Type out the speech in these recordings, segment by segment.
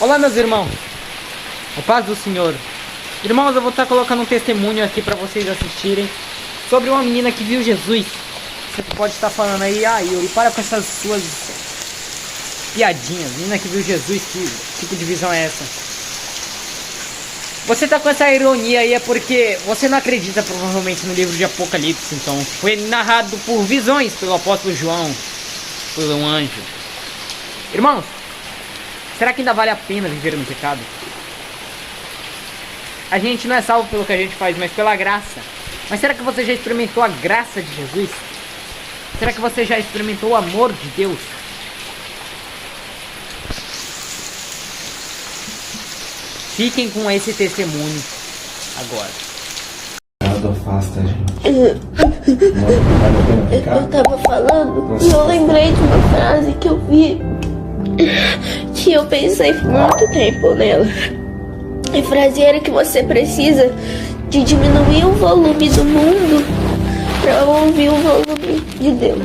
Olá, meus irmãos, a paz do Senhor. Irmãos, eu vou estar colocando um testemunho aqui para vocês assistirem sobre uma menina que viu Jesus. Você pode estar falando aí, Yuri, para com essas suas piadinhas. Menina que viu Jesus, que tipo de visão é essa? Você tá com essa ironia aí é porque você não acredita provavelmente no livro de Apocalipse. Então foi narrado por visões pelo apóstolo João, por um anjo. Irmãos, será que ainda vale a pena viver no pecado? A gente não é salvo pelo que a gente faz, mas pela graça. Mas será que você já experimentou a graça de Jesus? Será que você já experimentou o amor de Deus? Fiquem com esse testemunho agora. Afasta, gente. Eu tava falando e eu lembrei de uma frase que eu vi, que eu pensei por muito tempo nela. A frase era que você precisa de diminuir o volume do mundo para ouvir o volume de Deus.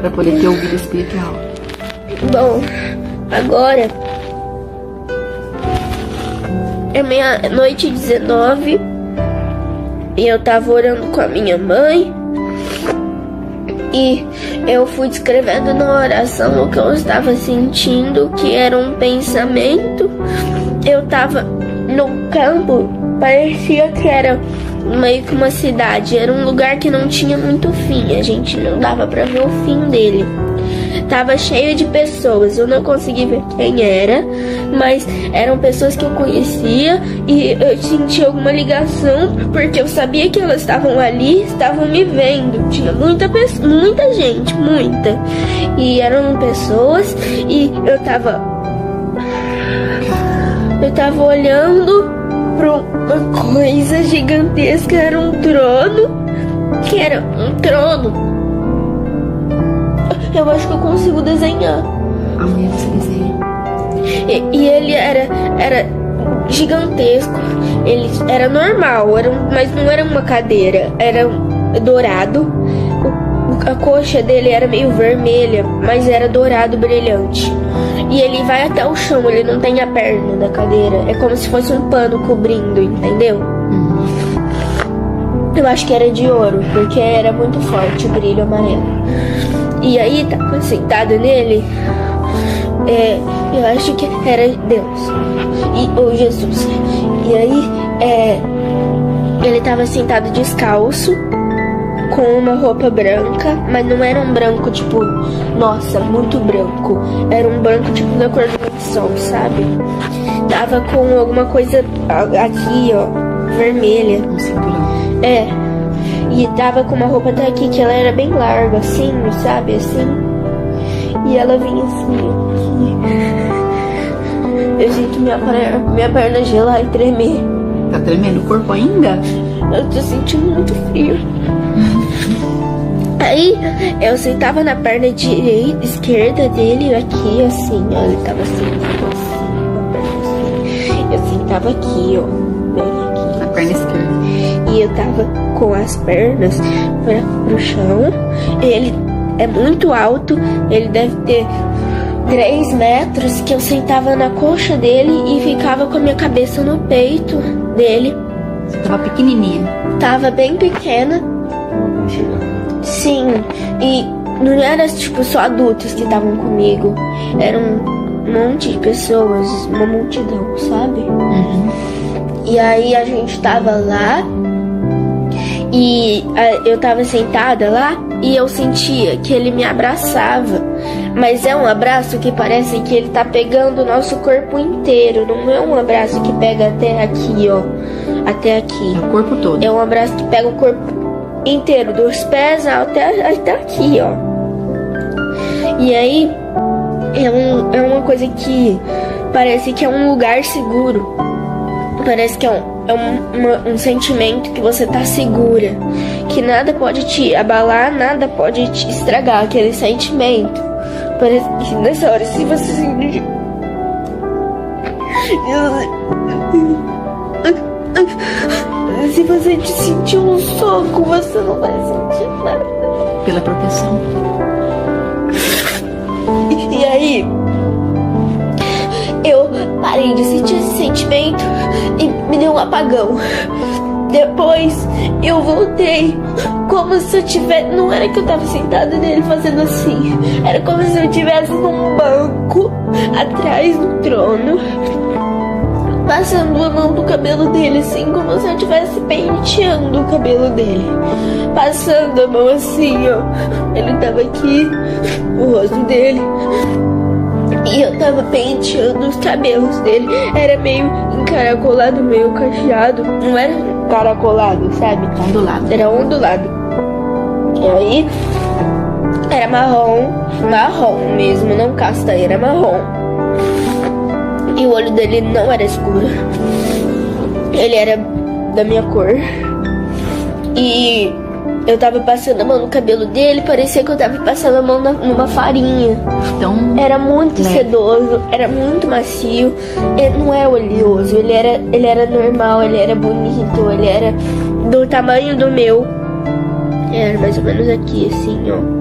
Para poder ter ouvido espiritual. Bom, agora é meia-noite 19 e eu tava orando com a minha mãe e eu fui descrevendo na oração o que eu estava sentindo, que era um pensamento. Eu tava no campo, parecia que era meio que uma cidade, era um lugar que não tinha muito fim, a gente não dava pra ver o fim dele. Tava cheio de pessoas, eu não consegui ver quem era, mas eram pessoas que eu conhecia e eu senti alguma ligação, porque eu sabia que elas estavam ali, estavam me vendo. Tinha muita gente, muita. E eram pessoas e eu tava olhando pra uma coisa gigantesca, era um trono, que era um trono. Eu acho que eu consigo desenhar. Amanhã você desenha. E ele era gigantesco. Ele era normal, mas não era uma cadeira. Era dourado. A coxa dele era meio vermelha, mas era dourado brilhante. E ele vai até o chão, ele não tem a perna da cadeira. É como se fosse um pano cobrindo, entendeu? Eu acho que era de ouro, porque era muito forte o brilho amarelo. E aí, tava sentado nele, eu acho que era Deus, ou Jesus. E aí, ele tava sentado descalço, com uma roupa branca, mas não era um branco tipo, nossa, muito branco. Era um branco tipo da cor do sol, sabe? Tava com alguma coisa aqui, ó, vermelha. Um cinturão. E tava com uma roupa até aqui, que ela era bem larga, assim, sabe, assim. E ela vinha assim, aqui. Eu sinto minha perna gelar e tremer. Tá tremendo o corpo ainda? Eu tô sentindo muito frio. Aí, eu sentava na perna esquerda dele, aqui, assim, ó. Ele tava assim, assim. Eu sentava aqui, ó, bem aqui. Na perna esquerda. E eu tava com as pernas pro chão. Ele é muito alto, ele deve ter 3 metros, que eu sentava na coxa dele e ficava com a minha cabeça no peito dele. Você tava pequenininha. Tava bem pequena. Sim, e não era tipo só adultos que estavam comigo. Era um monte de pessoas, uma multidão, sabe? E aí a gente tava lá. E eu tava sentada lá e eu sentia que ele me abraçava. Mas é um abraço que parece que ele tá pegando o nosso corpo inteiro. Não é um abraço que pega até aqui, ó. Até aqui. O corpo todo. É um abraço que pega o corpo inteiro, dos pés até aqui, ó. E aí é uma coisa que parece que é um lugar seguro. Parece que é um sentimento que você tá segura, que nada pode te abalar, nada pode te estragar aquele sentimento. Parece que nessa hora, se você sentir, se você te sentir um soco, você não vai sentir nada. Pela proteção. E aí, parei de sentir esse sentimento e me deu um apagão. Depois eu voltei, como se eu tivesse... Não era que eu tava sentada nele fazendo assim, era como se eu estivesse num banco, atrás do trono, passando a mão no cabelo dele, assim, como se eu estivesse penteando o cabelo dele. Passando a mão assim, ó. Ele tava aqui, o rosto dele, e eu tava penteando os cabelos dele. Era meio encaracolado, meio cacheado. Não era encaracolado, sabe? Ondulado. Era ondulado. E aí, era marrom mesmo, não castanho, era marrom. E o olho dele não era escuro. Ele era da minha cor. E eu tava passando a mão no cabelo dele, parecia que eu tava passando a mão numa farinha. Então, Era muito sedoso, era muito macio. Ele não é oleoso, ele era normal, ele era bonito, ele era do tamanho do meu. Era mais ou menos aqui, assim, ó.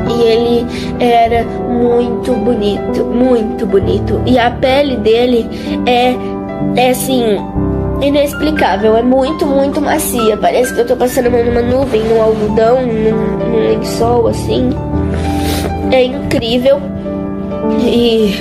E ele era muito bonito, muito bonito. E a pele dele é assim, inexplicável, é muito, muito macia. Parece que eu tô passando a mão numa nuvem, num algodão, num lençol, assim. É incrível. E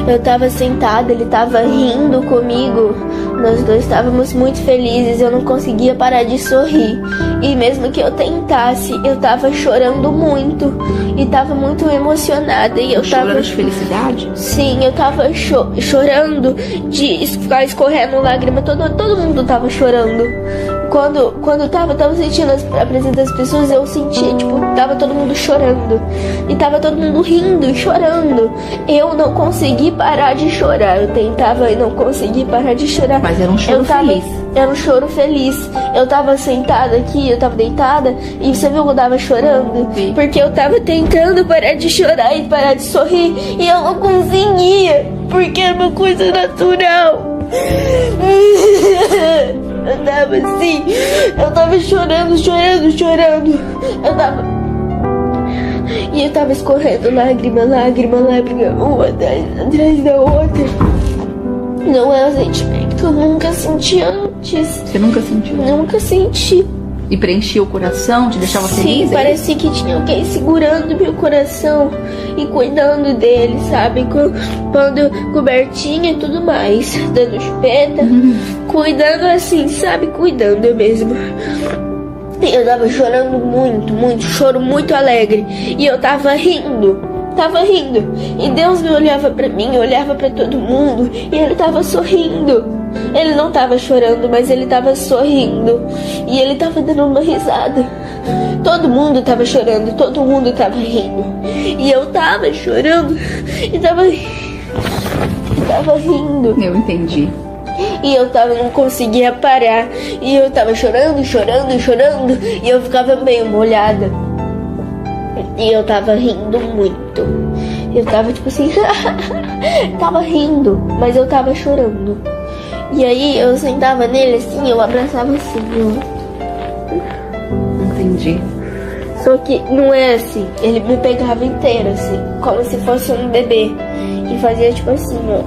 eu tava sentada, ele tava rindo comigo. Nós dois estávamos muito felizes, eu não conseguia parar de sorrir. E mesmo que eu tentasse, eu tava chorando muito. E tava muito emocionada. E eu tava chorando de felicidade? Sim, eu tava chorando de ficar escorrendo lágrima. Todo mundo tava chorando. Quando eu tava sentindo a presença das pessoas, eu sentia, tipo, tava todo mundo chorando. E tava todo mundo rindo e chorando. Eu não consegui parar de chorar. Eu tentava e não consegui parar de chorar. Mas era um choro feliz. Era um choro feliz. Eu tava sentada aqui, eu tava deitada. E você viu que eu tava chorando? Sim. Porque eu tava tentando parar de chorar e parar de sorrir. E eu não conseguia. Porque era uma coisa natural. Eu tava assim, eu tava chorando. Eu tava escorrendo lágrima, uma atrás da outra. Não é um sentimento que eu nunca senti antes. Você nunca sentiu? Nunca senti. E preenchia o coração, te deixava feliz? Sim, parecia que tinha alguém segurando meu coração e cuidando dele, sabe? Quando cobertinha e tudo mais, dando chupeta, cuidando assim, sabe? Cuidando mesmo. E eu tava chorando muito, choro muito alegre. E eu tava rindo. E Deus me olhava pra mim, olhava pra todo mundo, e ele tava sorrindo. Ele não tava chorando, mas ele tava sorrindo. E ele tava dando uma risada. Todo mundo tava chorando, todo mundo tava rindo. E eu tava chorando e tava rindo. Eu entendi. E eu não conseguia parar. E eu tava chorando. E eu ficava meio molhada. E eu tava rindo muito. Eu tava tipo assim, tava rindo, mas eu tava chorando. E aí eu sentava nele assim, eu abraçava assim, ó. Entendi. Só que não é assim, ele me pegava inteiro assim, como se fosse um bebê. E fazia tipo assim, ó.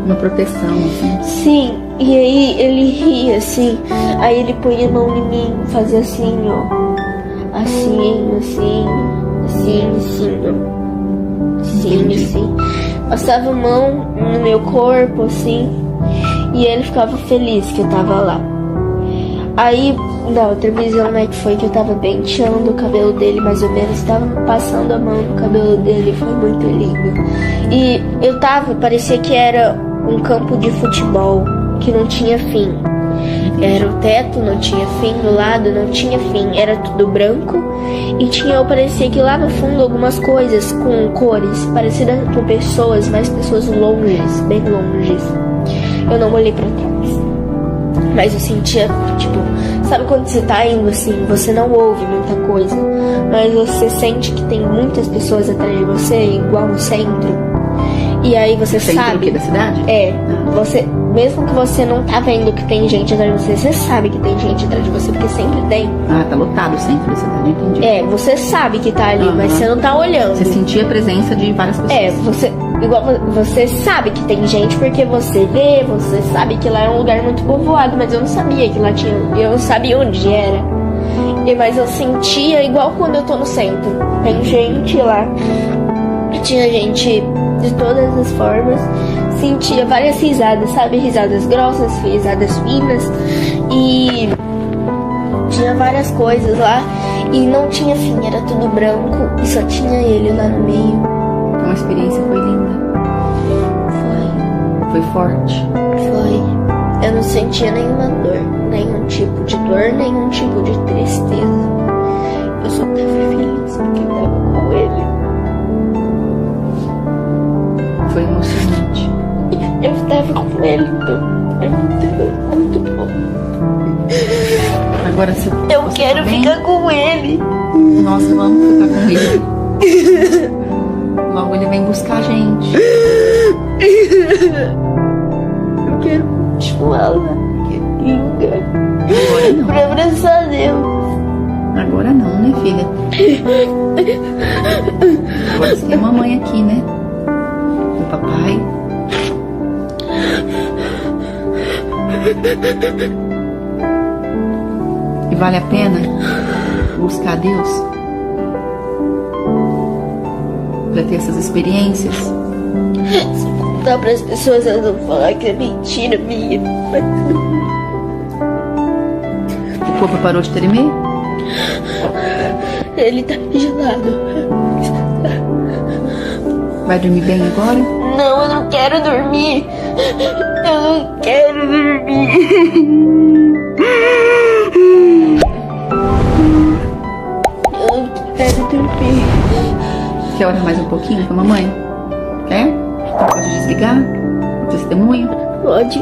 Uma proteção, assim. Sim, e aí ele ria assim, aí ele punha a mão em mim, fazia assim, ó. Assim, ó. Assim. Passava a mão no meu corpo, assim. E ele ficava feliz que eu tava lá. Aí, na outra visão, né, que foi que eu tava penteando o cabelo dele, mais ou menos. Tava passando a mão no cabelo dele, foi muito lindo. E parecia que era um campo de futebol, que não tinha fim. Era o teto, não tinha fim, do lado não tinha fim, era tudo branco. E parecia que lá no fundo algumas coisas com cores, parecidas com pessoas, mas pessoas longes, bem longes. Eu não olhei pra trás, mas eu sentia, tipo, sabe quando você tá indo assim, você não ouve muita coisa, mas você sente que tem muitas pessoas atrás de você, igual no centro. E aí você Centro sabe. aqui da cidade? É, você, mesmo que você não tá vendo que tem gente atrás de você, você sabe que tem gente atrás de você, porque sempre tem. Ah, tá lotado o centro da cidade, entendi. É, você sabe que tá ali, mas Aham. você não tá olhando. Você sentia a presença de várias pessoas. É, você sabe que tem gente porque você vê, você sabe que lá é um lugar muito povoado, mas eu não sabia que lá tinha, eu não sabia onde era. Mas eu sentia igual quando eu tô no centro. Tem gente lá. Tinha gente de todas as formas. Sentia várias risadas, sabe? Risadas grossas, risadas finas. E tinha várias coisas lá. E não tinha fim, era tudo branco. E só tinha ele lá no meio. Então a experiência foi linda. Foi forte. Foi. Eu não sentia nenhuma dor. Nenhum tipo de dor, nenhum tipo de tristeza. Eu só tava feliz porque eu tava com ele. Foi emocionante. Eu tava com ele, então é muito bom. Agora você. Eu você quero tá bem? ficar com ele. Nossa, eu amo ficar com ele. Logo ele vem buscar a gente. Eu quero continuar lá. Linda. Agora não. Pra abraçar Deus. Agora não, né, filha? Agora você tem a mamãe aqui, né? O papai. E vale a pena buscar Deus? Pra ter essas experiências? Se contar pras pessoas, elas vão falar que é mentira minha. Mas O corpo parou de tremer? ele tá gelado. Vai dormir bem agora? Não, eu não quero dormir. Eu não quero dormir. Eu não quero dormir. Quer orar mais um pouquinho com a mamãe? Quer? Então pode desligar o testemunho? Pode.